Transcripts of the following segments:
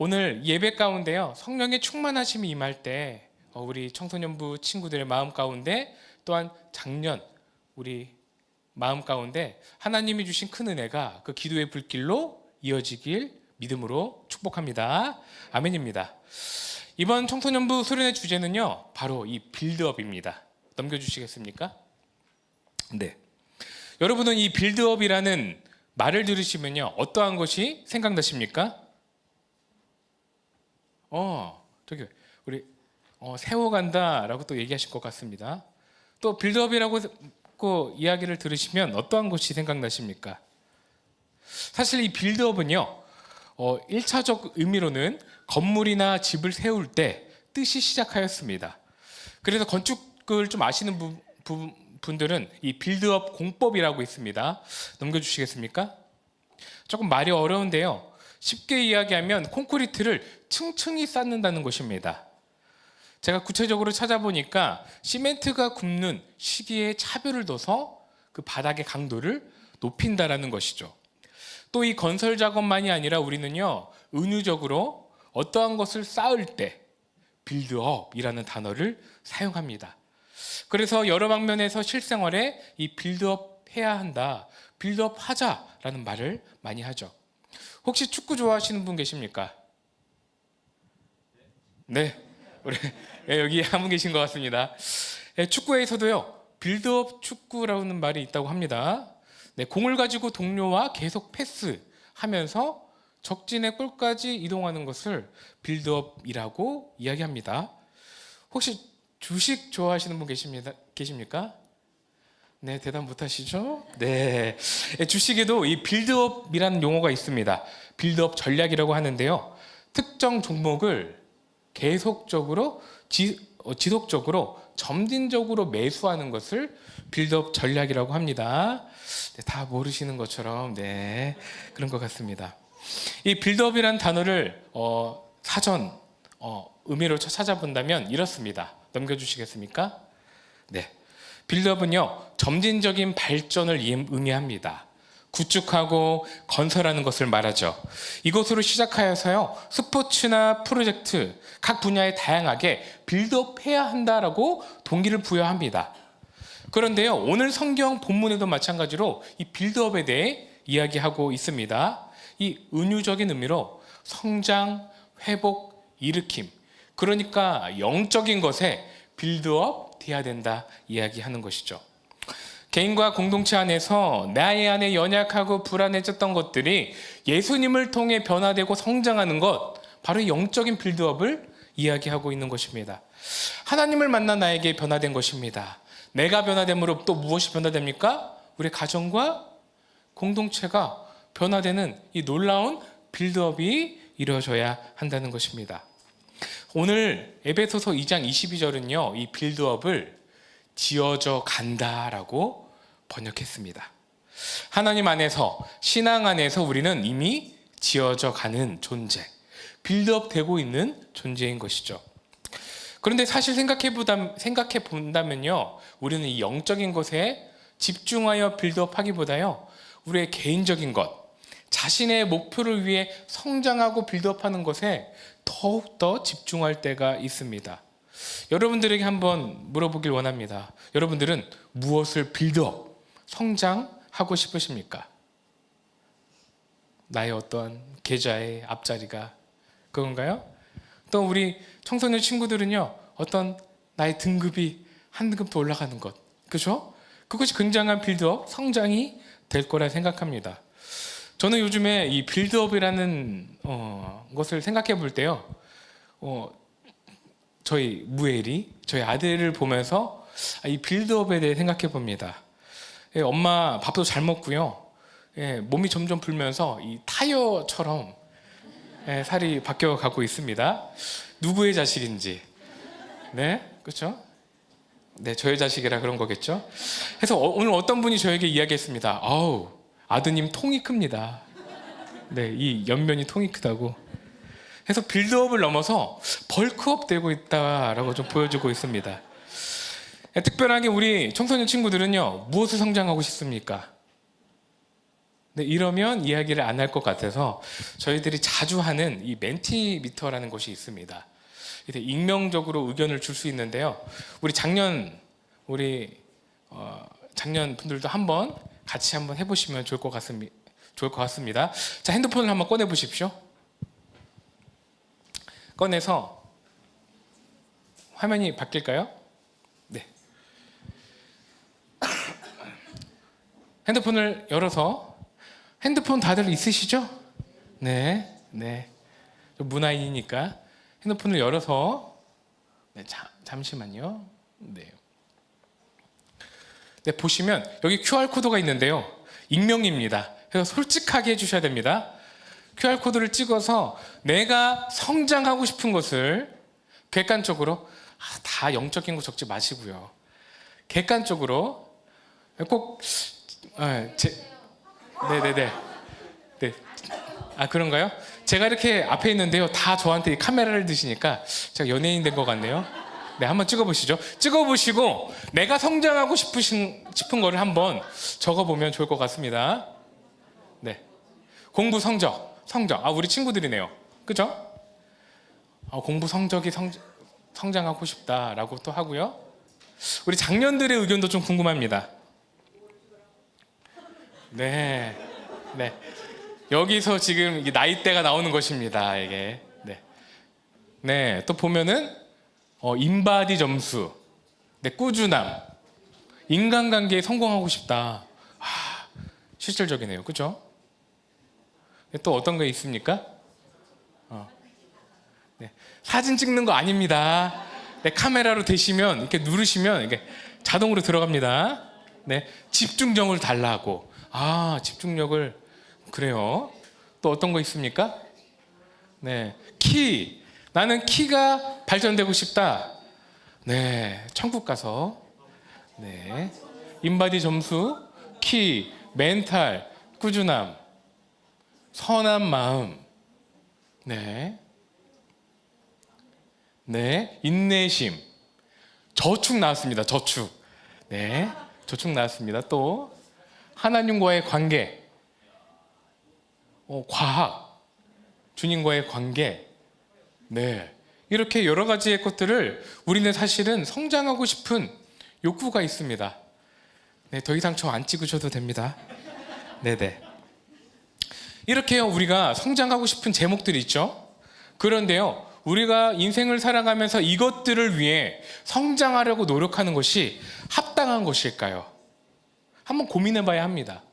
오늘 예배 가운데요, 성령의 충만하심이 임할 때 우리 청소년부 친구들의 마음 가운데, 또한 작년 우리 마음 가운데 하나님이 주신 큰 은혜가 그 기도의 불길로 이어지길 믿음으로 축복합니다. 아멘입니다. 이번 청소년부 수련의 주제는요, 바로 이 빌드업입니다. 넘겨주시겠습니까? 네. 여러분은 이 빌드업이라는 말을 들으시면요, 어떠한 것이 생각나십니까? 저기 우리 세워간다라고 또 얘기하실 것 같습니다. 또 빌드업이라고 이야기를 들으시면 어떠한 것이 생각나십니까? 사실 이 빌드업은요, 1차적 의미로는 건물이나 집을 세울 때 뜻이 시작하였습니다. 그래서 건축을 좀 아시는 분들은 이 빌드업 공법이라고 있습니다. 넘겨주시겠습니까? 조금 말이 어려운데요, 쉽게 이야기하면 콘크리트를 층층이 쌓는다는 것입니다. 제가 구체적으로 찾아보니까 시멘트가 굽는 시기에 차별을 둬서 그 바닥의 강도를 높인다라는 것이죠. 또 이 건설 작업만이 아니라 우리는요, 은유적으로 어떠한 것을 쌓을 때 빌드업이라는 단어를 사용합니다. 그래서 여러 방면에서 실생활에 이 빌드업 해야 한다, 빌드업 하자라는 말을 많이 하죠. 혹시 축구 좋아하시는 분 계십니까? 네, 우리 여기 한 분 계신 것 같습니다. 축구에서도요, 빌드업 축구라는 말이 있다고 합니다. 네, 공을 가지고 동료와 계속 패스하면서 적진의 골까지 이동하는 것을 빌드업이라고 이야기합니다. 혹시 주식 좋아하시는 분 계십니까? 네, 대답 못하시죠? 네, 주식에도 이 빌드업이라는 용어가 있습니다. 빌드업 전략이라고 하는데요, 특정 종목을 계속적으로 지속적으로 점진적으로 매수하는 것을 빌드업 전략이라고 합니다. 네, 다 모르시는 것처럼 그런 것 같습니다. 이 빌드업이라는 단어를 사전 의미로 찾아본다면 이렇습니다. 넘겨주시겠습니까? 네, 빌드업은요, 점진적인 발전을 의미합니다. 구축하고 건설하는 것을 말하죠. 이것으로 시작하여서요, 스포츠나 프로젝트 각 분야에 다양하게 빌드업해야 한다라고 동기를 부여합니다. 그런데요, 오늘 성경 본문에도 마찬가지로 이 빌드업에 대해 이야기하고 있습니다. 이 은유적인 의미로 성장, 회복, 일으킴, 그러니까 영적인 것에 빌드업 돼야 된다 이야기하는 것이죠. 개인과 공동체 안에서 나의 안에 연약하고 불안해졌던 것들이 예수님을 통해 변화되고 성장하는 것, 바로 영적인 빌드업을 이야기하고 있는 것입니다. 하나님을 만나 나에게 변화된 것입니다. 내가 변화됨으로 또 무엇이 변화됩니까? 우리 가정과 공동체가 변화되는 이 놀라운 빌드업이 이루어져야 한다는 것입니다. 오늘 에베소서 2장 22절은요, 이 빌드업을 지어져 간다라고 번역했습니다. 하나님 안에서, 신앙 안에서 우리는 이미 지어져 가는 존재, 빌드업 되고 있는 존재인 것이죠. 그런데 사실 생각해 본다면요, 우리는 이 영적인 것에 집중하여 빌드업 하기보다요, 우리의 개인적인 것, 자신의 목표를 위해 성장하고 빌드업하는 것에 더욱더 집중할 때가 있습니다. 여러분들에게 한번 물어보길 원합니다. 여러분들은 무엇을 빌드업, 성장하고 싶으십니까? 나의 어떤 계좌의 앞자리가 그건가요? 또 우리 청소년 친구들은요, 어떤 나의 등급이 한 등급 더 올라가는 것, 그죠? 그것이 굉장한 빌드업, 성장이 될 거라 생각합니다. 저는 요즘에 이 빌드업이라는 것을 생각해 볼 때요, 저희 무엘이, 저희 아들을 보면서 이 빌드업에 대해 생각해 봅니다. 엄마 밥도 잘 먹고요, 몸이 점점 불면서 이 타이어처럼 살이 바뀌어 가고 있습니다. 누구의 자식인지, 네, 그렇죠? 네, 저의 자식이라 그런 거겠죠. 그래서 오늘 어떤 분이 저에게 이야기했습니다. 아우, 아드님 통이 큽니다. 네, 이 옆면이 통이 크다고. 그래서 빌드업을 넘어서 벌크업 되고 있다라고 좀 보여주고 있습니다. 특별하게 우리 청소년 친구들은요, 무엇을 성장하고 싶습니까? 네, 이러면 이야기를 안 할 것 같아서 저희들이 자주 하는 이 멘티미터라는 것이 있습니다. 이제 익명적으로 의견을 줄 수 있는데요. 우리 작년 분들도 한번 같이 한번 해보시면 좋을 것 같습니다. 자, 핸드폰을 한번 꺼내 보십시오. 꺼내서 화면이 바뀔까요? 네. 핸드폰을 열어서 핸드폰 다들 있으시죠? 네, 네. 문화인이니까 핸드폰을 열어서 네, 잠시만요. 네. 네, 보시면 여기 QR 코드가 있는데요. 익명입니다. 그래서 솔직하게 해주셔야 됩니다. QR 코드를 찍어서 내가 성장하고 싶은 것을 객관적으로 다 영적인 거 적지 마시고요. 객관적으로 꼭 네네네. 네. 아, 그런가요? 제가 이렇게 앞에 있는데요. 다 저한테 카메라를 드시니까 제가 연예인 된 것 같네요. 네, 한번 찍어보시죠. 찍어보시고 내가 성장하고 싶은 거를 한번 적어보면 좋을 것 같습니다. 네, 공부 성적. 아, 우리 친구들이네요. 그죠? 공부 성적이 성장하고 싶다라고 또 하고요. 우리 장년들의 의견도 좀 궁금합니다. 네, 네. 여기서 지금 이게 나이대가 나오는 것입니다. 이게 네, 또 보면은 인바디 점수, 네, 꾸준함, 인간관계에 성공하고 싶다. 실질적이네요, 그죠? 또 어떤 거 있습니까? 네, 사진 찍는 거 아닙니다. 네, 카메라로 대시면 이렇게 누르시면 이게 자동으로 들어갑니다. 네, 집중력을 달라고. 집중력을 그래요. 또 어떤 거 있습니까? 네, 나는 키가 발전되고 싶다. 네, 천국 가서 네, 인바디 점수, 키, 멘탈, 꾸준함, 선한 마음, 네, 인내심, 저축 나왔습니다. 저축, 네, 저축 나왔습니다. 또 하나님과의 관계, 과학, 주님과의 관계, 네, 이렇게 여러 가지의 것들을 우리는 사실은 성장하고 싶은 욕구가 있습니다. 네, 더 이상 저 안 찍으셔도 됩니다. 네네. 이렇게 우리가 성장하고 싶은 제목들이 있죠. 그런데요, 우리가 인생을 살아가면서 이것들을 위해 성장하려고 노력하는 것이 합당한 것일까요? 한번 고민해 봐야 합니다.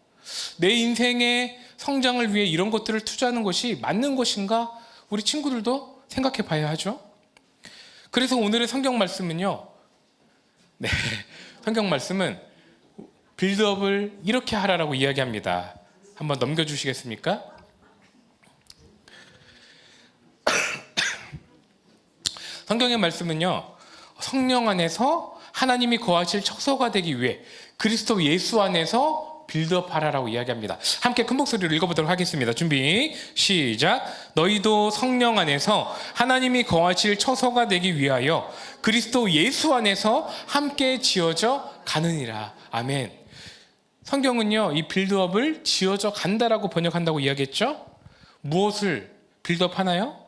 내 인생의 성장을 위해 이런 것들을 투자하는 것이 맞는 것인가? 우리 친구들도 생각해 봐야 하죠. 그래서 오늘의 성경 말씀은요, 네, 성경 말씀은 빌드업을 이렇게 하라라고 이야기합니다. 한번 넘겨주시겠습니까? 성경의 말씀은요, 성령 안에서 하나님이 거하실 처소가 되기 위해 그리스도 예수 안에서 빌드업 하라라고 이야기합니다. 함께 큰 목소리로 읽어보도록 하겠습니다. 준비, 시작. 너희도 성령 안에서 하나님이 거하실 처소가 되기 위하여 그리스도 예수 안에서 함께 지어져 가느니라. 아멘. 성경은요, 이 빌드업을 지어져 간다라고 번역한다고 이야기했죠. 무엇을 빌드업 하나요?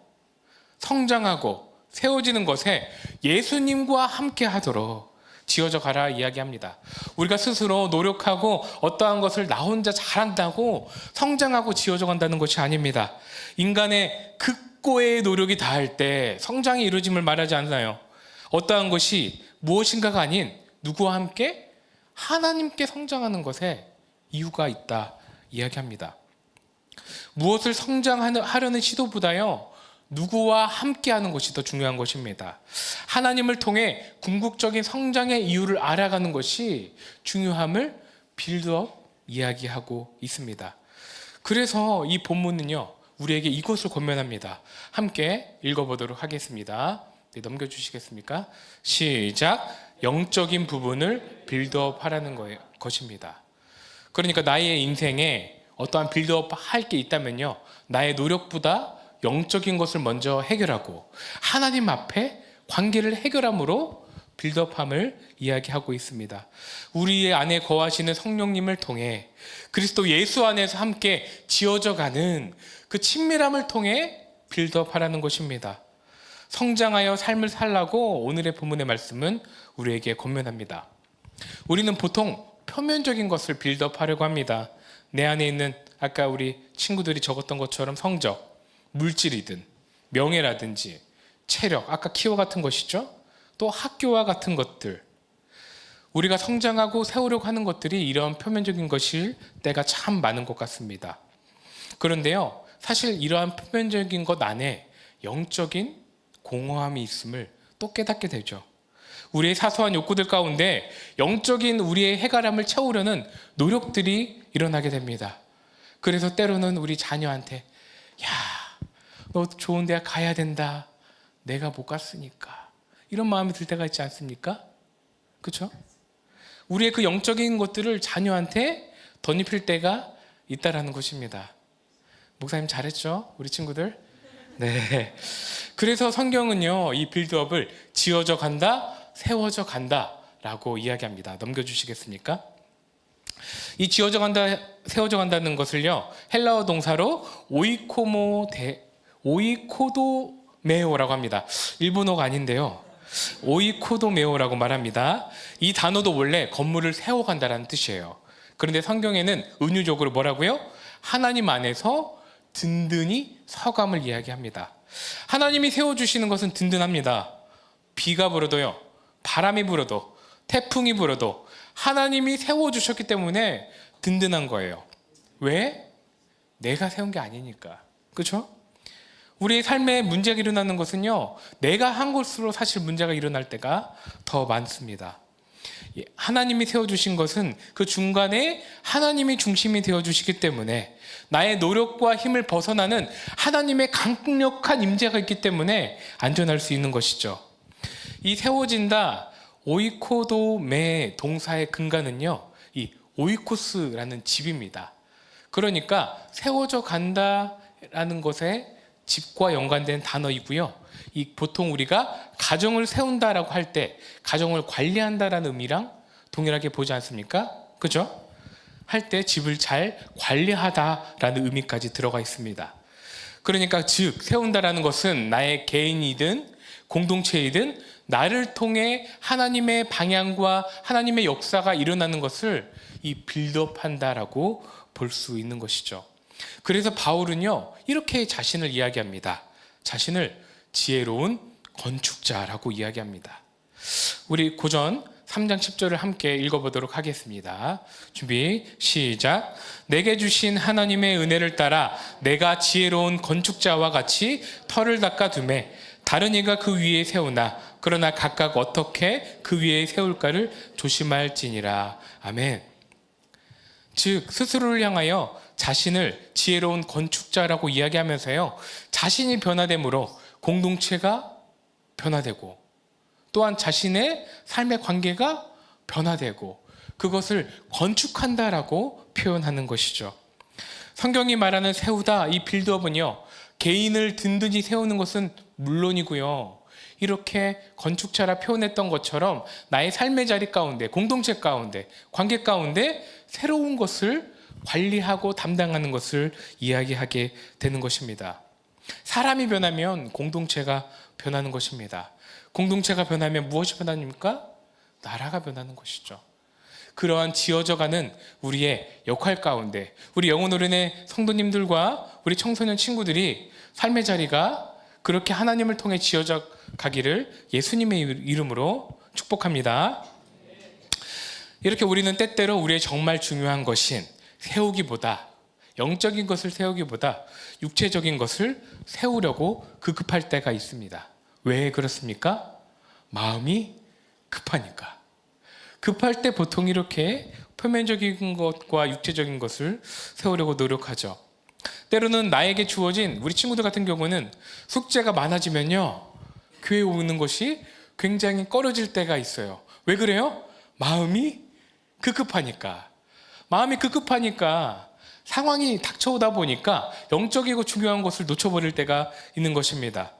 성장하고 세워지는 것에 예수님과 함께 하도록 지어져 가라 이야기합니다. 우리가 스스로 노력하고 어떠한 것을 나 혼자 잘한다고 성장하고 지어져 간다는 것이 아닙니다. 인간의 극고의 노력이 다할 때 성장이 이루어짐을 말하지 않나요? 어떠한 것이 무엇인가가 아닌 누구와 함께? 하나님께 성장하는 것에 이유가 있다 이야기합니다. 무엇을 성장하려는 시도보다요, 누구와 함께하는 것이 더 중요한 것입니다. 하나님을 통해 궁극적인 성장의 이유를 알아가는 것이 중요함을 빌드업 이야기하고 있습니다. 그래서 이 본문은요, 우리에게 이것을 권면합니다. 함께 읽어보도록 하겠습니다. 네, 넘겨주시겠습니까? 시작. 영적인 부분을 빌드업 하라는 것입니다. 그러니까 나의 인생에 어떠한 빌드업 할 게 있다면요, 나의 노력보다 영적인 것을 먼저 해결하고 하나님 앞에 관계를 해결함으로 빌드업함을 이야기하고 있습니다. 우리 안에 거하시는 성령님을 통해 그리스도 예수 안에서 함께 지어져가는 그 친밀함을 통해 빌드업하라는 것입니다. 성장하여 삶을 살라고 오늘의 본문의 말씀은 우리에게 권면합니다. 우리는 보통 표면적인 것을 빌드업하려고 합니다. 내 안에 있는 아까 우리 친구들이 적었던 것처럼 성적, 물질이든 명예라든지 체력, 아까 키워 같은 것이죠. 또 학교와 같은 것들, 우리가 성장하고 세우려고 하는 것들이 이런 표면적인 것일 때가 참 많은 것 같습니다. 그런데요, 사실 이러한 표면적인 것 안에 영적인 공허함이 있음을 또 깨닫게 되죠. 우리의 사소한 욕구들 가운데 영적인 우리의 해갈함을 채우려는 노력들이 일어나게 됩니다. 그래서 때로는 우리 자녀한테 야, 너 좋은 대학 가야 된다. 내가 못 갔으니까. 이런 마음이 들 때가 있지 않습니까? 그렇죠? 우리의 그 영적인 것들을 자녀한테 덧입힐 때가 있다라는 것입니다. 목사님 잘했죠? 우리 친구들? 네. 그래서 성경은요, 이 빌드업을 지어져 간다, 세워져 간다 라고 이야기합니다. 넘겨주시겠습니까? 이 지어져 간다, 세워져 간다는 것을요, 헬라어 동사로 오이코도메오라고 합니다. 일본어가 아닌데요, 오이코도메오라고 말합니다. 이 단어도 원래 건물을 세워간다라는 뜻이에요. 그런데 성경에는 은유적으로 뭐라고요? 하나님 안에서 든든히 서감을 이야기합니다. 하나님이 세워주시는 것은 든든합니다. 비가 불어도요, 바람이 불어도, 태풍이 불어도 하나님이 세워주셨기 때문에 든든한 거예요. 왜? 내가 세운 게 아니니까. 그렇죠? 우리의 삶에 문제가 일어나는 것은요, 내가 한 것으로 사실 문제가 일어날 때가 더 많습니다. 하나님이 세워주신 것은 그 중간에 하나님이 중심이 되어주시기 때문에 나의 노력과 힘을 벗어나는 하나님의 강력한 임재가 있기 때문에 안전할 수 있는 것이죠. 이 세워진다, 오이코도메 동사의 근간은요, 이 오이코스라는 집입니다. 그러니까 세워져 간다라는 것에 집과 연관된 단어이고요. 이 보통 우리가 가정을 세운다라고 할 때 가정을 관리한다라는 의미랑 동일하게 보지 않습니까? 그죠? 할 때 집을 잘 관리하다라는 의미까지 들어가 있습니다. 그러니까 즉 세운다라는 것은 나의 개인이든 공동체이든 나를 통해 하나님의 방향과 하나님의 역사가 일어나는 것을 이 빌드업한다라고 볼 수 있는 것이죠. 그래서 바울은요, 이렇게 자신을 이야기합니다. 자신을 지혜로운 건축자라고 이야기합니다. 우리 고전 3장 10절을 함께 읽어보도록 하겠습니다. 준비 시작. 내게 주신 하나님의 은혜를 따라 내가 지혜로운 건축자와 같이 터를 닦아두매 다른 이가 그 위에 세우나 그러나 각각 어떻게 그 위에 세울까를 조심할지니라. 아멘. 즉 스스로를 향하여 자신을 지혜로운 건축자라고 이야기하면서요, 자신이 변화됨으로 공동체가 변화되고 또한 자신의 삶의 관계가 변화되고 그것을 건축한다라고 표현하는 것이죠. 성경이 말하는 세우다, 이 빌드업은요, 개인을 든든히 세우는 것은 물론이고요, 이렇게 건축자라 표현했던 것처럼 나의 삶의 자리 가운데, 공동체 가운데, 관계 가운데 새로운 것을 관리하고 담당하는 것을 이야기하게 되는 것입니다. 사람이 변하면 공동체가 변하는 것입니다. 공동체가 변하면 무엇이 변합니까? 나라가 변하는 것이죠. 그러한 지어져가는 우리의 역할 가운데 우리 영혼어른의 성도님들과 우리 청소년 친구들이 삶의 자리가 그렇게 하나님을 통해 지어져 가기를 예수님의 이름으로 축복합니다. 이렇게 우리는 때때로 우리의 정말 중요한 것인 세우기보다, 영적인 것을 세우기보다 육체적인 것을 세우려고 급할 때가 있습니다. 왜 그렇습니까? 마음이 급하니까. 급할 때 보통 이렇게 표면적인 것과 육체적인 것을 세우려고 노력하죠. 때로는 나에게 주어진, 우리 친구들 같은 경우는 숙제가 많아지면요, 교회에 오는 것이 굉장히 꺼려질 때가 있어요. 왜 그래요? 마음이 급하니까. 마음이 급하니까 상황이 닥쳐오다 보니까 영적이고 중요한 것을 놓쳐버릴 때가 있는 것입니다.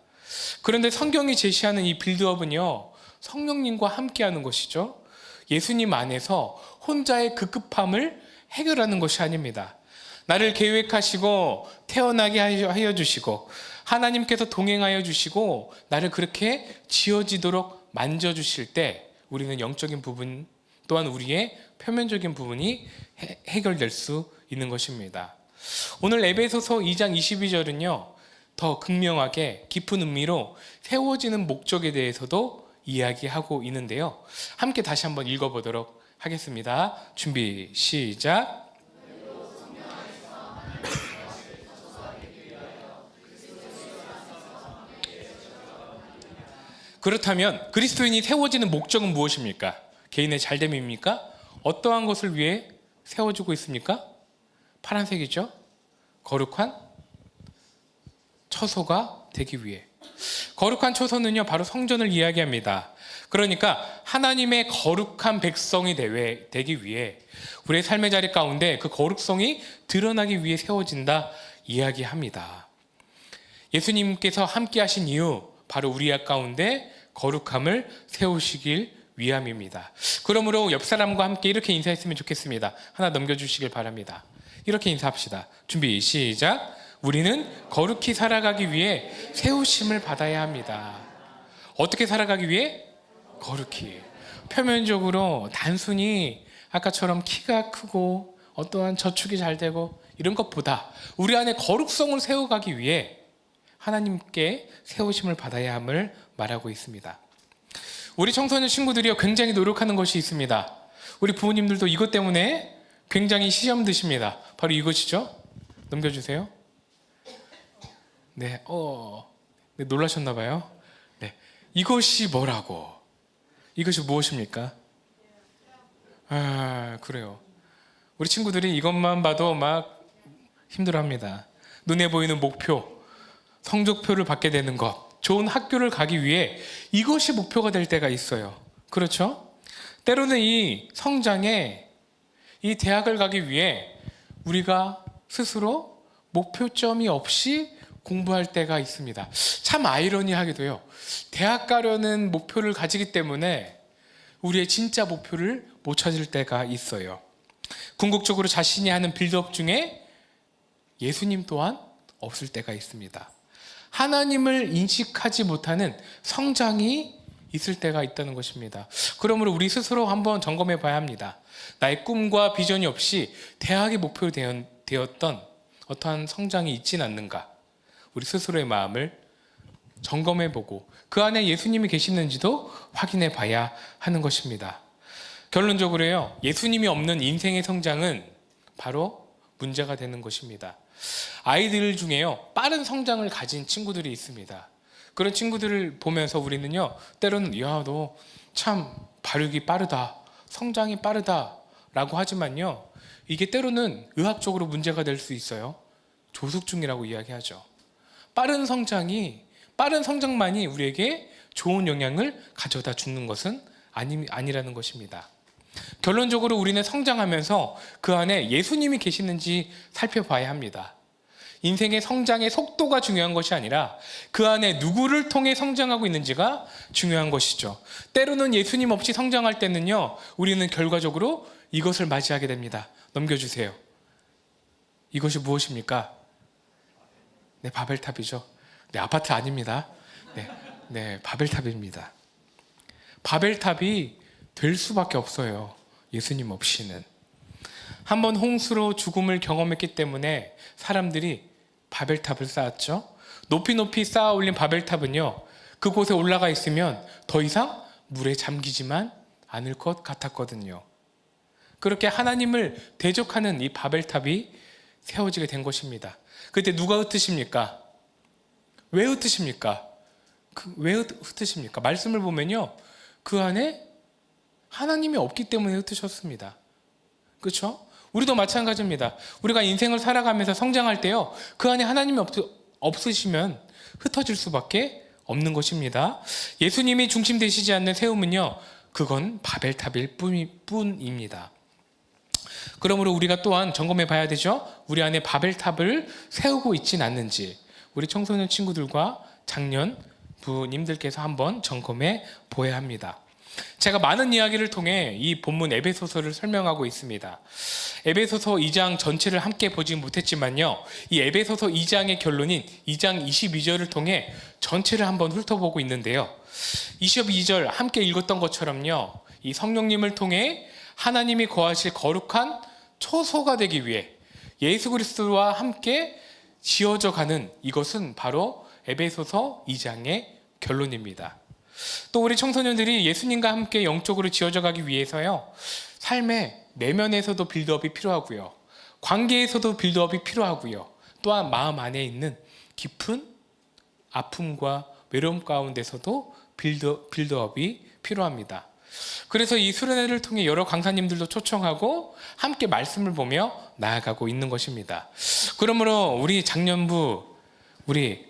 그런데 성경이 제시하는 이 빌드업은요, 성령님과 함께하는 것이죠. 예수님 안에서 혼자의 급급함을 해결하는 것이 아닙니다. 나를 계획하시고 태어나게 하여 주시고 하나님께서 동행하여 주시고 나를 그렇게 지어지도록 만져주실 때 우리는 영적인 부분 또한 우리의 표면적인 부분이 해결될 수 있는 것입니다. 오늘 에베소서 2장 22절은요 더 극명하게 깊은 의미로 세워지는 목적에 대해서도 이야기하고 있는데요, 함께 다시 한번 읽어보도록 하겠습니다. 준비 시작. 그렇다면 그리스도인이 세워지는 목적은 무엇입니까? 개인의 잘됨입니까? 어떠한 것을 위해 세워지고 있습니까? 파란색이죠? 거룩한 처소가 되기 위해. 거룩한 처소는요 바로 성전을 이야기합니다. 그러니까 하나님의 거룩한 백성이 되기 위해 우리의 삶의 자리 가운데 그 거룩성이 드러나기 위해 세워진다 이야기합니다. 예수님께서 함께 하신 이유 바로 우리 가운데 거룩함을 세우시길 위함입니다. 그러므로 옆 사람과 함께 이렇게 인사했으면 좋겠습니다. 하나 넘겨주시길 바랍니다. 이렇게 인사합시다. 준비 시작. 우리는 거룩히 살아가기 위해 세우심을 받아야 합니다. 어떻게 살아가기 위해? 거룩히. 표면적으로 단순히 아까처럼 키가 크고 어떠한 저축이 잘 되고 이런 것보다 우리 안에 거룩성을 세워가기 위해 하나님께 세우심을 받아야 함을 말하고 있습니다. 우리 청소년 친구들이 굉장히 노력하는 것이 있습니다. 우리 부모님들도 이것 때문에 굉장히 시험 드십니다. 바로 이것이죠. 넘겨주세요. 네, 네, 놀라셨나 봐요. 네, 이것이 뭐라고? 이것이 무엇입니까? 그래요. 우리 친구들이 이것만 봐도 막 힘들어합니다. 눈에 보이는 목표, 성적표를 받게 되는 것, 좋은 학교를 가기 위해 이것이 목표가 될 때가 있어요. 그렇죠? 때로는 이 성장에 이 대학을 가기 위해 우리가 스스로 목표점이 없이 공부할 때가 있습니다. 참 아이러니하게도요, 대학 가려는 목표를 가지기 때문에 우리의 진짜 목표를 못 찾을 때가 있어요. 궁극적으로 자신이 하는 빌드업 중에 예수님 또한 없을 때가 있습니다. 하나님을 인식하지 못하는 성장이 있을 때가 있다는 것입니다. 그러므로 우리 스스로 한번 점검해 봐야 합니다. 나의 꿈과 비전이 없이 대학이 목표로 되었던 어떠한 성장이 있진 않는가? 우리 스스로의 마음을 점검해 보고 그 안에 예수님이 계시는지도 확인해 봐야 하는 것입니다. 결론적으로요, 예수님이 없는 인생의 성장은 바로 문제가 되는 것입니다. 아이들 중에요, 빠른 성장을 가진 친구들이 있습니다. 그런 친구들을 보면서 우리는요, 때로는 야, 너 참 발육이 빠르다, 성장이 빠르다 라고 하지만요, 이게 때로는 의학적으로 문제가 될 수 있어요. 조숙중이라고 이야기하죠. 빠른 성장만이 우리에게 좋은 영향을 가져다 주는 것은 아니라는 것입니다. 결론적으로 우리는 성장하면서 그 안에 예수님이 계시는지 살펴봐야 합니다. 인생의 성장의 속도가 중요한 것이 아니라 그 안에 누구를 통해 성장하고 있는지가 중요한 것이죠. 때로는 예수님 없이 성장할 때는요, 우리는 결과적으로 이것을 맞이하게 됩니다. 넘겨주세요. 이것이 무엇입니까? 네, 바벨탑이죠. 네, 아파트 아닙니다. 네, 바벨탑입니다. 바벨탑이 될 수밖에 없어요. 예수님 없이는. 한번 홍수로 죽음을 경험했기 때문에 사람들이 바벨탑을 쌓았죠. 높이 쌓아 올린 바벨탑은요, 그곳에 올라가 있으면 더 이상 물에 잠기지만 않을 것 같았거든요. 그렇게 하나님을 대적하는 이 바벨탑이 세워지게 된 것입니다. 그때 누가 흩으십니까? 왜 흩으십니까? 왜 흩으십니까? 말씀을 보면요, 그 안에 하나님이 없기 때문에 흩으셨습니다. 그렇죠? 우리도 마찬가지입니다. 우리가 인생을 살아가면서 성장할 때요, 그 안에 하나님이 없으시면 흩어질 수밖에 없는 것입니다. 예수님이 중심 되시지 않는 세움은요, 그건 바벨탑일 뿐입니다. 그러므로 우리가 또한 점검해 봐야 되죠. 우리 안에 바벨탑을 세우고 있진 않는지. 우리 청소년 친구들과 작년 부님들께서 한번 점검해 보아야 합니다. 제가 많은 이야기를 통해 이 본문 에베소서를 설명하고 있습니다. 에베소서 2장 전체를 함께 보지 못했지만요, 이 에베소서 2장의 결론인 2장 22절을 통해 전체를 한번 훑어보고 있는데요, 22절 함께 읽었던 것처럼요, 이 성령님을 통해 하나님이 거하실 거룩한 초소가 되기 위해 예수 그리스도와 함께 지어져 가는, 이것은 바로 에베소서 2장의 결론입니다. 또 우리 청소년들이 예수님과 함께 영적으로 지어져 가기 위해서요, 삶의 내면에서도 빌드업이 필요하고요, 관계에서도 빌드업이 필요하고요, 또한 마음 안에 있는 깊은 아픔과 외로움 가운데서도 빌드업이 필요합니다. 그래서 이 수련회를 통해 여러 강사님들도 초청하고 함께 말씀을 보며 나아가고 있는 것입니다. 그러므로 우리 작년부 우리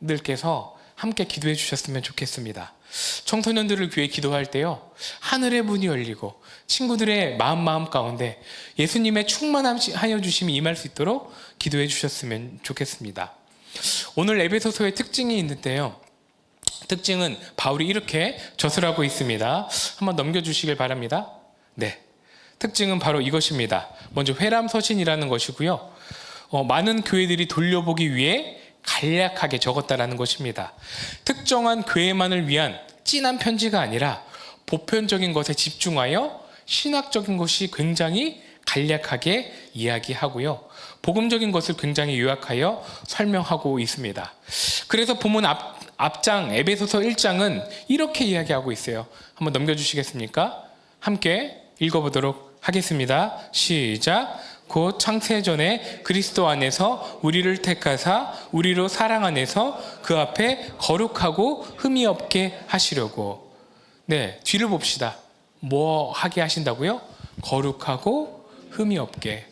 들께서 함께 기도해 주셨으면 좋겠습니다. 청소년들을 위해 기도할 때요, 하늘의 문이 열리고 친구들의 마음 가운데 예수님의 충만하여 주심이 임할 수 있도록 기도해 주셨으면 좋겠습니다. 오늘 에베소서의 특징이 있는데요, 특징은 바울이 이렇게 저술하고 있습니다. 한번 넘겨주시길 바랍니다. 네, 특징은 바로 이것입니다. 먼저 회람서신이라는 것이고요, 많은 교회들이 돌려보기 위해 간략하게 적었다라는 것입니다. 특정한 교회만을 위한 진한 편지가 아니라 보편적인 것에 집중하여 신학적인 것이 굉장히 간략하게 이야기하고요, 복음적인 것을 굉장히 요약하여 설명하고 있습니다. 그래서 본문 앞장 에베소서 1장은 이렇게 이야기하고 있어요. 한번 넘겨주시겠습니까? 함께 읽어보도록 하겠습니다. 시작. 곧 창세전에 그리스도 안에서 우리를 택하사 우리로 사랑 안에서 그 앞에 거룩하고 흠이 없게 하시려고. 네, 뒤를 봅시다. 뭐 하게 하신다고요? 거룩하고 흠이 없게.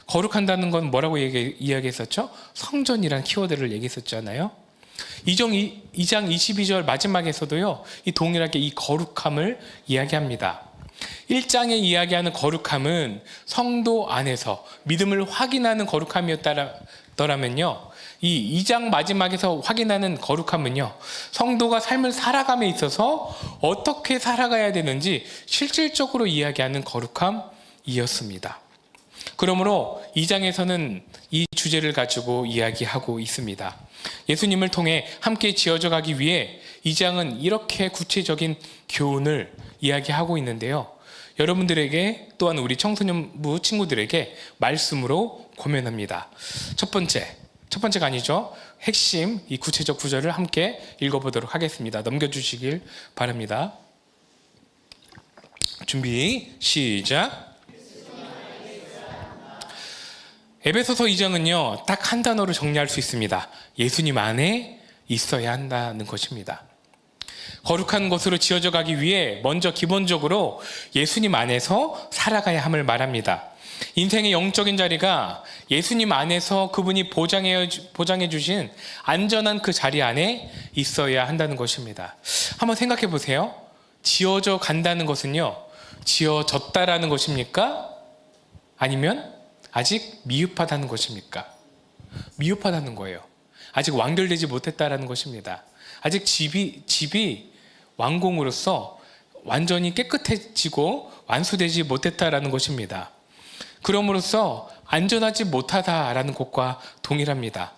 거룩한다는 건 뭐라고 이야기했었죠? 성전이란 키워드를 얘기했었잖아요. 2장 22절 마지막에서도요, 이 동일하게 이 거룩함을 이야기합니다. 1장에 이야기하는 거룩함은 성도 안에서 믿음을 확인하는 거룩함이었더라면요, 이 2장 마지막에서 확인하는 거룩함은요, 성도가 삶을 살아감에 있어서 어떻게 살아가야 되는지 실질적으로 이야기하는 거룩함이었습니다. 그러므로 2장에서는 이 주제를 가지고 이야기하고 있습니다. 예수님을 통해 함께 지어져 가기 위해 2장은 이렇게 구체적인 교훈을 이야기하고 있는데요, 여러분들에게 또한 우리 청소년부 친구들에게 말씀으로 고면합니다. 첫 번째가 아니죠, 핵심 이 구체적 구절을 함께 읽어보도록 하겠습니다. 넘겨주시길 바랍니다. 준비 시작. 에베소서 2장은요, 딱 한 단어로 정리할 수 있습니다. 예수님 안에 있어야 한다는 것입니다. 거룩한 것으로 지어져 가기 위해 먼저 기본적으로 예수님 안에서 살아가야 함을 말합니다. 인생의 영적인 자리가 예수님 안에서 그분이 보장해 주신 안전한 그 자리 안에 있어야 한다는 것입니다. 한번 생각해 보세요. 지어져 간다는 것은요, 지어졌다라는 것입니까? 아니면 아직 미흡하다는 것입니까? 미흡하다는 거예요. 아직 완결되지 못했다라는 것입니다. 아직 집이 완공으로서 완전히 깨끗해지고 완수되지 못했다라는 것입니다. 그럼으로써 안전하지 못하다라는 것과 동일합니다.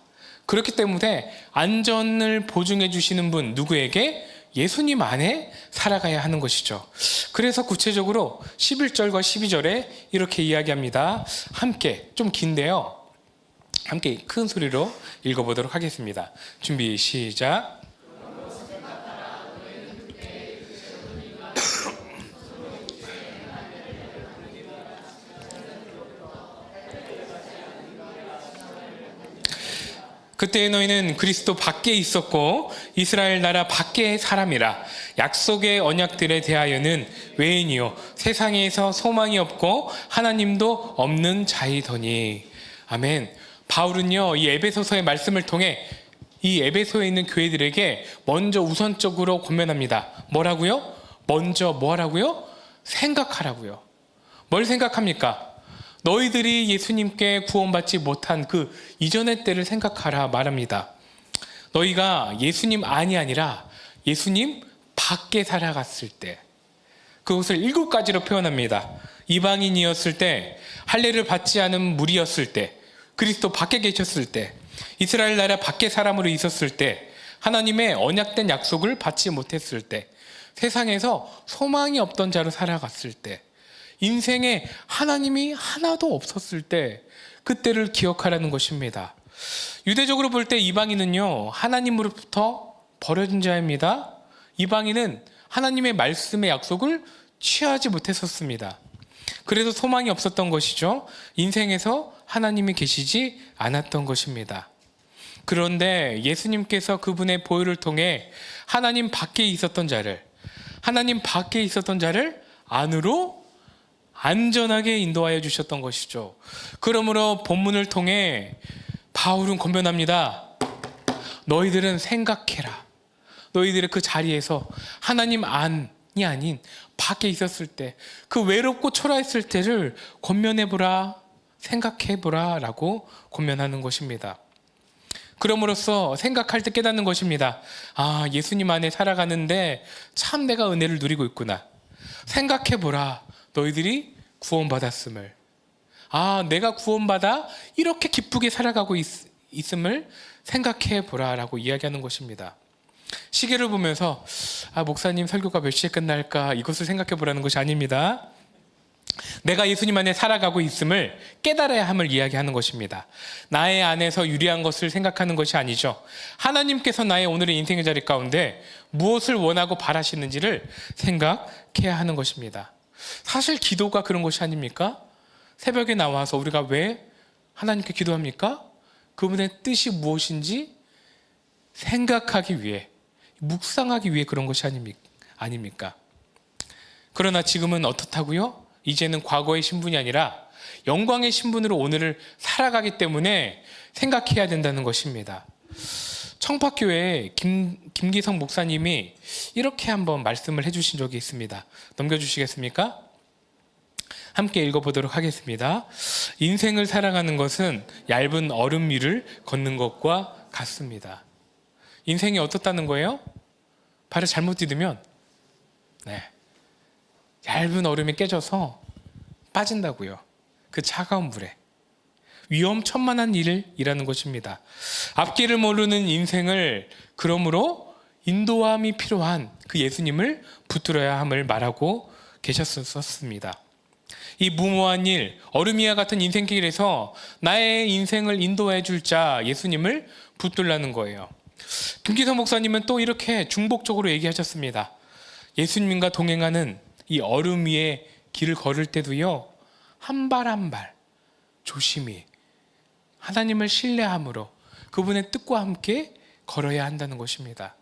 그렇기 때문에 안전을 보증해 주시는 분 누구에게? 예수님 안에 살아가야 하는 것이죠. 그래서 구체적으로 11절과 12절에 이렇게 이야기합니다. 함께, 좀 긴데요, 함께 큰 소리로 읽어보도록 하겠습니다. 준비 시작. 그때의 너희는 그리스도 밖에 있었고 이스라엘 나라 밖의 사람이라. 약속의 언약들에 대하여는 외인이요 세상에서 소망이 없고 하나님도 없는 자이더니. 아멘. 바울은요, 이 에베소서의 말씀을 통해 이 에베소에 있는 교회들에게 먼저 우선적으로 권면합니다. 뭐라고요? 먼저 뭐 하라고요? 생각하라고요. 뭘 생각합니까? 너희들이 예수님께 구원받지 못한 그 이전의 때를 생각하라 말합니다. 너희가 예수님 안이 아니라 예수님 밖에 살아갔을 때, 그것을 7가지로 표현합니다. 이방인이었을 때, 할례를 받지 않은 무리였을 때, 그리스도 밖에 계셨을 때, 이스라엘 나라 밖에 사람으로 있었을 때, 하나님의 언약된 약속을 받지 못했을 때, 세상에서 소망이 없던 자로 살아갔을 때, 인생에 하나님이 하나도 없었을 때, 그때를 기억하라는 것입니다. 유대적으로 볼 때 이방인은요, 하나님으로부터 버려진 자입니다. 이방인은 하나님의 말씀의 약속을 취하지 못했었습니다. 그래서 소망이 없었던 것이죠. 인생에서 하나님이 계시지 않았던 것입니다. 그런데 예수님께서 그분의 보혈을 통해 하나님 밖에 있었던 자를 안으로 안전하게 인도하여 주셨던 것이죠. 그러므로 본문을 통해 바울은 권면합니다. 너희들은 생각해라. 너희들의 그 자리에서 하나님 안이 아닌 밖에 있었을 때, 그 외롭고 초라했을 때를 권면해보라, 생각해보라 라고 권면하는 것입니다. 그럼으로써 생각할 때 깨닫는 것입니다. 아, 예수님 안에 살아가는데 참 내가 은혜를 누리고 있구나. 생각해보라. 너희들이 구원받았음을. 아, 내가 구원받아 이렇게 기쁘게 살아가고 있음을 생각해보라 라고 이야기하는 것입니다. 시계를 보면서 목사님 설교가 몇 시에 끝날까 이것을 생각해보라는 것이 아닙니다. 내가 예수님 안에 살아가고 있음을 깨달아야 함을 이야기하는 것입니다. 나의 안에서 유리한 것을 생각하는 것이 아니죠. 하나님께서 나의 오늘의 인생의 자리 가운데 무엇을 원하고 바라시는지를 생각해야 하는 것입니다. 사실 기도가 그런 것이 아닙니까? 새벽에 나와서 우리가 왜 하나님께 기도합니까? 그분의 뜻이 무엇인지 생각하기 위해, 묵상하기 위해 그런 것이 아닙니까? 그러나 지금은 어떻다고요? 이제는 과거의 신분이 아니라 영광의 신분으로 오늘을 살아가기 때문에 생각해야 된다는 것입니다. 청파교회 김기성 목사님이 이렇게 한번 말씀을 해주신 적이 있습니다. 넘겨주시겠습니까? 함께 읽어보도록 하겠습니다. 인생을 살아가는 것은 얇은 얼음 위를 걷는 것과 같습니다. 인생이 어떻다는 거예요? 발을 잘못 디디면 얇은 얼음이 깨져서 빠진다고요. 그 차가운 물에. 위험천만한 일이라는 것입니다. 앞길을 모르는 인생을 그러므로 인도함이 필요한 그 예수님을 붙들어야 함을 말하고 계셨었습니다. 이 무모한 일, 얼음이와 같은 인생길에서 나의 인생을 인도해 줄 자 예수님을 붙들라는 거예요. 김기성 목사님은 또 이렇게 중복적으로 얘기하셨습니다. 예수님과 동행하는 이 얼음 위에 길을 걸을 때도요, 한 발 한 발 조심히 하나님을 신뢰함으로 그분의 뜻과 함께 걸어야 한다는 것입니다.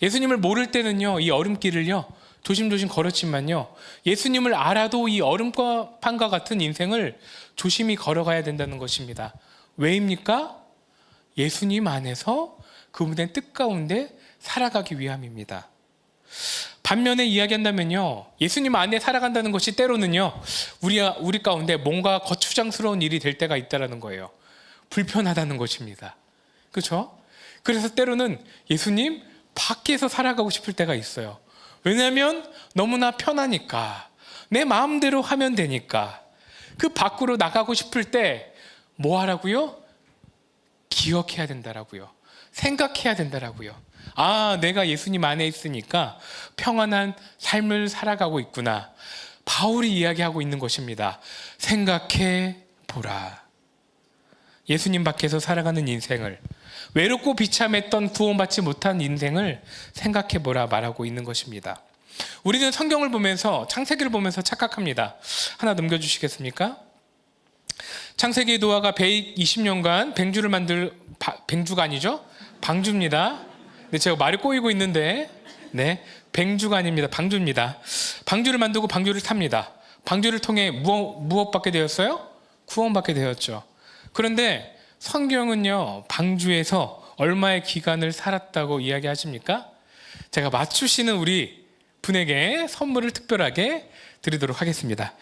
예수님을 모를 때는요, 이 얼음길을요 조심조심 걸었지만요, 예수님을 알아도 이 얼음판과 같은 인생을 조심히 걸어가야 된다는 것입니다. 왜입니까? 예수님 안에서 그분의 뜻 가운데 살아가기 위함입니다. 반면에 이야기한다면요, 예수님 안에 살아간다는 것이 때로는요, 우리 가운데 뭔가 거추장스러운 일이 될 때가 있다는 거예요. 불편하다는 것입니다. 그렇죠? 그래서 때로는 예수님 밖에서 살아가고 싶을 때가 있어요. 왜냐하면 너무나 편하니까, 내 마음대로 하면 되니까. 그 밖으로 나가고 싶을 때 뭐 하라고요? 기억해야 된다라고요. 생각해야 된다라고요. 아, 내가 예수님 안에 있으니까 평안한 삶을 살아가고 있구나. 바울이 이야기하고 있는 것입니다. 생각해 보라. 예수님 밖에서 살아가는 인생을, 외롭고 비참했던 구원받지 못한 인생을 생각해 보라 말하고 있는 것입니다. 우리는 성경을 보면서, 창세기를 보면서 착각합니다. 하나 넘겨주시겠습니까? 창세기 노아가 120년간 뱅주가 아니죠? 방주입니다. 네, 제가 말이 꼬이고 있는데, 뱅주가 아닙니다. 방주입니다. 방주를 만들고 방주를 탑니다. 방주를 통해 무엇 받게 되었어요? 구원받게 되었죠. 그런데 성경은요, 방주에서 얼마의 기간을 살았다고 이야기하십니까? 제가 맞추시는 우리 분에게 선물을 특별하게 드리도록 하겠습니다.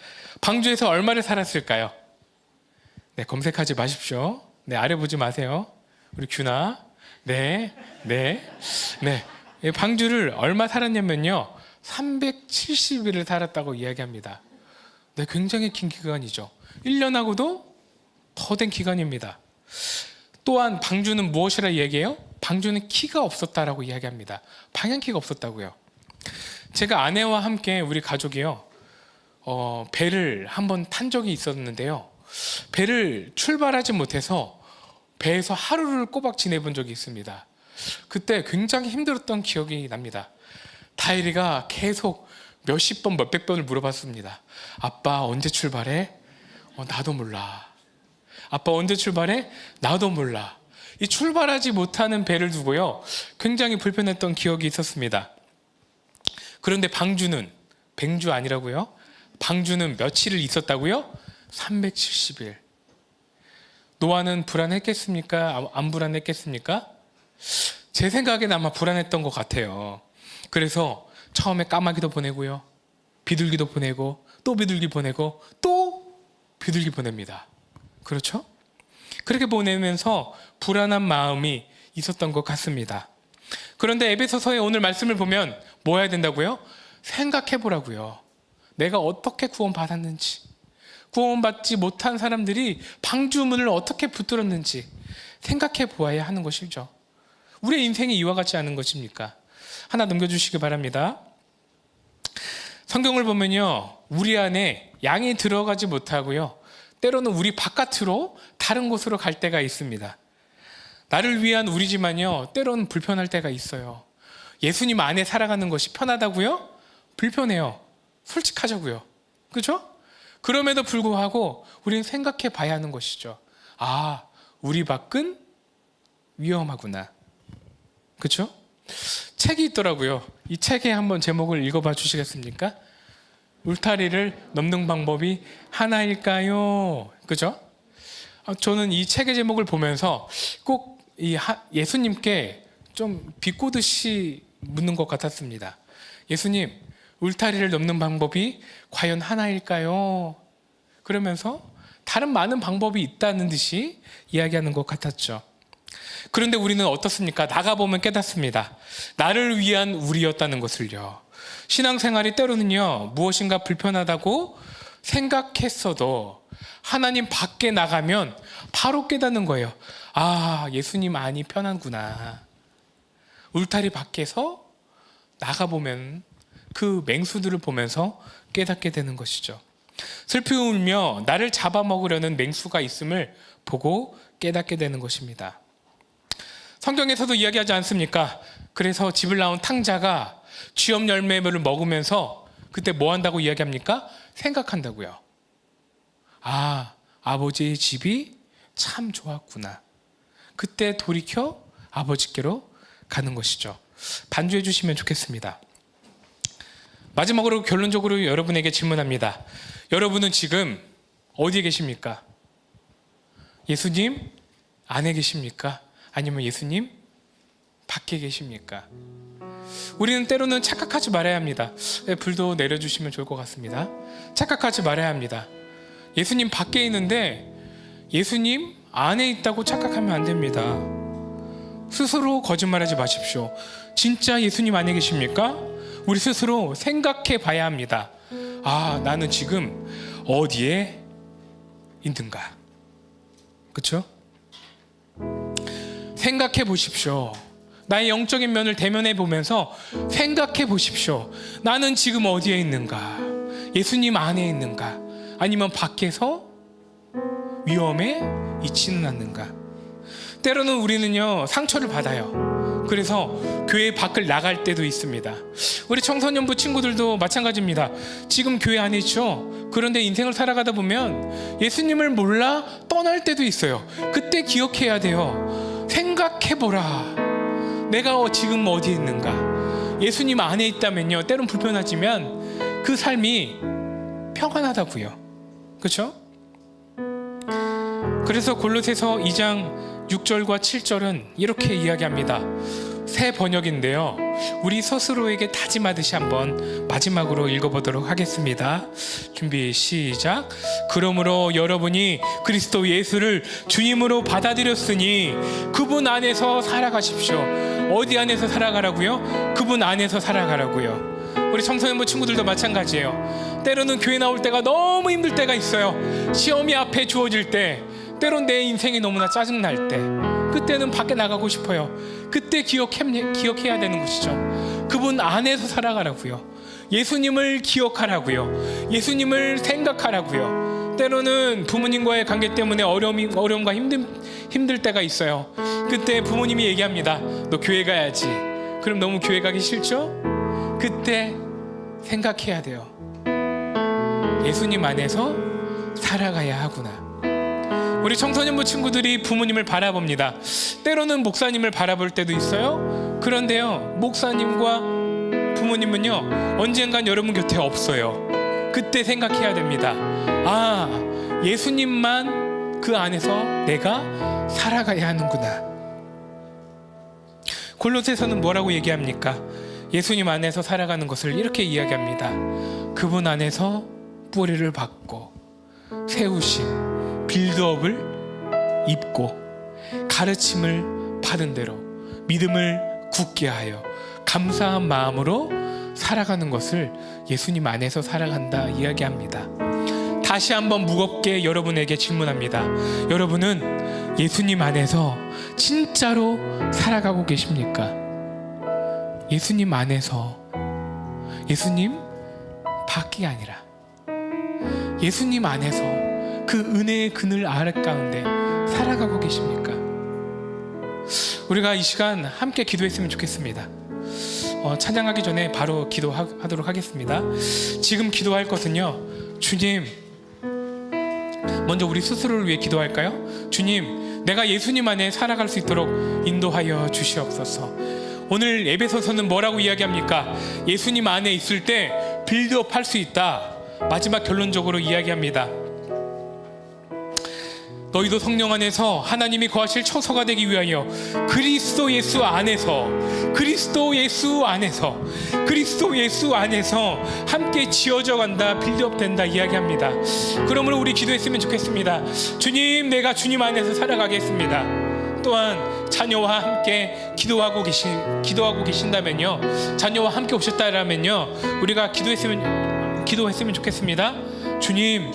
방주에서 얼마를 살았을까요? 검색하지 마십시오. 아래 보지 마세요. 우리 규나. 네. 방주를 얼마 살았냐면요. 370일을 살았다고 이야기합니다. 네, 굉장히 긴 기간이죠. 1년하고도 더 된 기간입니다. 또한 방주는 무엇이라 이야기해요? 방주는 키가 없었다라고 이야기합니다. 방향키가 없었다고요. 제가 아내와 함께 우리 가족이요, 배를 한번 탄 적이 있었는데요. 배를 출발하지 못해서 배에서 하루를 꼬박 지내본 적이 있습니다. 그때 굉장히 힘들었던 기억이 납니다. 다혜리가 계속 몇십 번, 몇백 번을 물어봤습니다. 아빠 언제 출발해? 나도 몰라. 아빠 언제 출발해? 나도 몰라. 이 출발하지 못하는 배를 두고요, 굉장히 불편했던 기억이 있었습니다. 그런데 방주는, 뱅주 아니라고요? 방주는 며칠을 있었다고요? 370일. 노아는 불안했겠습니까? 안 불안했겠습니까? 제 생각엔 아마 불안했던 것 같아요. 그래서 처음에 까마귀도 보내고요, 비둘기도 보내고, 또 비둘기 보내고, 또 비둘기 보냅니다. 그렇죠? 그렇게 보내면서 불안한 마음이 있었던 것 같습니다. 그런데 에베소서의 오늘 말씀을 보면 뭐 해야 된다고요? 생각해 보라고요. 내가 어떻게 구원받았는지, 구원받지 못한 사람들이 방주문을 어떻게 붙들었는지 생각해 보아야 하는 것이죠. 우리의 인생이 이와 같지 않은 것입니까? 하나 넘겨주시기 바랍니다. 성경을 보면요, 우리 안에 양이 들어가지 못하고요, 때로는 우리 바깥으로 다른 곳으로 갈 때가 있습니다. 나를 위한 우리지만요, 때로는 불편할 때가 있어요. 예수님 안에 살아가는 것이 편하다고요? 불편해요. 솔직하자고요. 그렇죠? 그럼에도 불구하고 우리는 생각해 봐야 하는 것이죠. 아, 우리 밖은 위험하구나. 그렇죠? 책이 있더라고요. 이 책의 한번 제목을 읽어봐 주시겠습니까? 울타리를 넘는 방법이 하나일까요? 그죠? 저는 이 책의 제목을 보면서 꼭 예수님께 좀 비꼬듯이 묻는 것 같았습니다. 예수님, 울타리를 넘는 방법이 과연 하나일까요? 그러면서 다른 많은 방법이 있다는 듯이 이야기하는 것 같았죠. 그런데 우리는 어떻습니까? 나가보면 깨닫습니다. 나를 위한 우리였다는 것을요. 신앙생활이 때로는요, 무엇인가 불편하다고 생각했어도 하나님 밖에 나가면 바로 깨닫는 거예요. 아, 예수님 안이 편한구나. 울타리 밖에서 나가보면 그 맹수들을 보면서 깨닫게 되는 것이죠. 슬피 울며 나를 잡아먹으려는 맹수가 있음을 보고 깨닫게 되는 것입니다. 성경에서도 이야기하지 않습니까? 그래서 집을 나온 탕자가 쥐업 열매를 먹으면서 그때 뭐 한다고 이야기합니까? 생각한다고요. 아, 아버지의 집이 참 좋았구나. 그때 돌이켜 아버지께로 가는 것이죠. 반주해 주시면 좋겠습니다. 마지막으로 결론적으로 여러분에게 질문합니다. 여러분은 지금 어디에 계십니까? 예수님 안에 계십니까? 아니면 예수님 밖에 계십니까? 우리는 때로는 착각하지 말아야 합니다. 불도 내려주시면 좋을 것 같습니다. 착각하지 말아야 합니다. 예수님 밖에 있는데 예수님 안에 있다고 착각하면 안 됩니다. 스스로 거짓말하지 마십시오. 진짜 예수님 안에 계십니까? 우리 스스로 생각해 봐야 합니다. 아, 나는 지금 어디에 있는가? 그렇죠? 생각해 보십시오. 나의 영적인 면을 대면해 보면서 생각해 보십시오. 나는 지금 어디에 있는가? 예수님 안에 있는가? 아니면 밖에서 위험에 있지는 않는가? 때로는 우리는요, 상처를 받아요. 그래서 교회 밖을 나갈 때도 있습니다. 우리 청소년부 친구들도 마찬가지입니다. 지금 교회 안에 있죠. 그런데 인생을 살아가다 보면 예수님을 몰라 떠날 때도 있어요. 그때 기억해야 돼요. 생각해보라. 내가 지금 어디에 있는가? 예수님 안에 있다면요, 때론 불편하지만 그 삶이 평안하다고요. 그렇죠? 그래서 골로새서 2장 6절과 7절은 이렇게 이야기합니다. 새 번역인데요. 우리 스스로에게 다짐하듯이 한번 마지막으로 읽어보도록 하겠습니다. 준비 시작. 그러므로 여러분이 그리스도 예수를 주님으로 받아들였으니 그분 안에서 살아가십시오. 어디 안에서 살아가라고요? 그분 안에서 살아가라고요. 우리 청소년부 친구들도 마찬가지예요. 때로는 교회 나올 때가 너무 힘들 때가 있어요. 시험이 앞에 주어질 때, 때론 내 인생이 너무나 짜증날 때, 그때는 밖에 나가고 싶어요. 그때 기억해야 되는 것이죠. 그분 안에서 살아가라고요. 예수님을 기억하라고요. 예수님을 생각하라고요. 때로는 부모님과의 관계 때문에 어려움과 힘들 때가 있어요. 그때 부모님이 얘기합니다. 너 교회 가야지. 그럼 너무 교회 가기 싫죠? 그때 생각해야 돼요. 예수님 안에서 살아가야 하구나. 우리 청소년부 친구들이 부모님을 바라봅니다. 때로는 목사님을 바라볼 때도 있어요. 그런데요, 목사님과 부모님은요, 언젠간 여러분 곁에 없어요. 그때 생각해야 됩니다. 아, 예수님만 그 안에서 내가 살아가야 하는구나. 골로새서는 뭐라고 얘기합니까? 예수님 안에서 살아가는 것을 이렇게 이야기합니다. 그분 안에서 뿌리를 받고 세우신 빌드업을 입고 가르침을 받은 대로 믿음을 굳게 하여 감사한 마음으로 살아가는 것을 예수님 안에서 살아간다 이야기합니다. 다시 한번 무겁게 여러분에게 질문합니다. 여러분은 예수님 안에서 진짜로 살아가고 계십니까? 예수님 안에서, 예수님 밖이 아니라 예수님 안에서 그 은혜의 그늘 아래 가운데 살아가고 계십니까? 우리가 이 시간 함께 기도했으면 좋겠습니다. 찬양하기 전에 바로 기도하도록 하겠습니다. 지금 기도할 것은요, 주님, 먼저 우리 스스로를 위해 기도할까요? 주님, 내가 예수님 안에 살아갈 수 있도록 인도하여 주시옵소서. 오늘 에베소서는 뭐라고 이야기합니까? 예수님 안에 있을 때 빌드업 할 수 있다. 마지막 결론적으로 이야기합니다. 너희도 성령 안에서 하나님이 거하실 처소가 되기 위하여 그리스도 예수 안에서 함께 지어져 간다, 빌드업 된다 이야기합니다. 그러므로 우리 기도했으면 좋겠습니다. 주님, 내가 주님 안에서 살아가겠습니다. 또한 자녀와 함께 기도하고 계신다면요, 자녀와 함께 오셨다라면요, 우리가 기도했으면 좋겠습니다. 주님,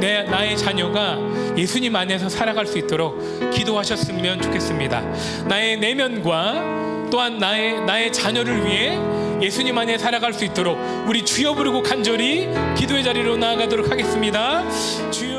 나의 자녀가 예수님 안에서 살아갈 수 있도록 기도하셨으면 좋겠습니다. 나의 내면과 또한 나의 자녀를 위해 예수님 안에 살아갈 수 있도록 우리 주여 부르고 간절히 기도의 자리로 나아가도록 하겠습니다. 주여.